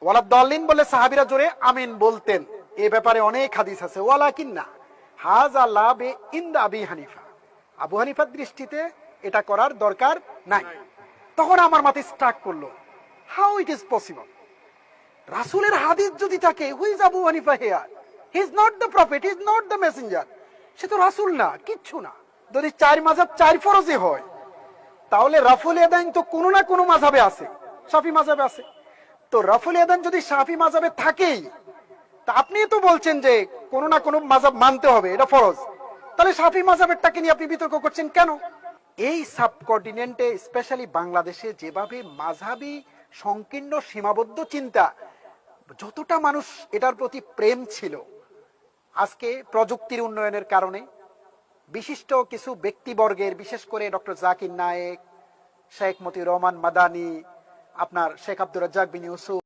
ওয়ালাদ-দাল্লিন বলে সাহাবীরা জোরে আমিন বলতেন। এই ব্যাপারে অনেক হাদিস আছে। ওয়ালাকিন্না হাযা লা বে ইনদা আবি হানিফা, আবু হানিফার দৃষ্টিতে এটা করার দরকার নাই। তখন আমার মাথায় স্ট্রাক করলো, হাউ ইট ইজ পসিবল? রাসূলের হাদিস যদি থাকে, who is Abu Hanifa here? He is not the prophet, he is not the messenger. সে তো রাসূল না, কিচ্ছু না। যদি চার মাযহাব চার ফরজে হয়, তাহলে রাফুল ইয়াদাইন তো কোনো না কোনো মাযহাবে আছে, শাফি মাযহাবে আছে। তো রাফুল ইয়াদাইন যদি শাফি মাযহাবে থাকেই, তা আপনি তো বলছেন যে কোনো না কোনো মাযহাব মানতে হবে, এটা ফরজ। তাহলে শাফি মাযহাবেরটাকে নিয়ে আপনি বিতর্ক করছেন কেন? এই সাবকন্টিনেন্টে, স্পেশালি বাংলাদেশে যেভাবে মাযহাবী সংকীর্ণ সীমাবদ্ধ চিন্তা, যতটা মানুষ এটার প্রতি প্রেম ছিল, আজকে প্রযুক্তির উন্নয়নের কারণে বিশিষ্ট কিছু ব্যক্তিবর্গের, বিশেষ করে ডক্টর জাকির নায়েক, শেখ মতিউর রহমান মাদানী, আপনার শেখ আব্দুর রাজ্জাক বিন ইউসুফ,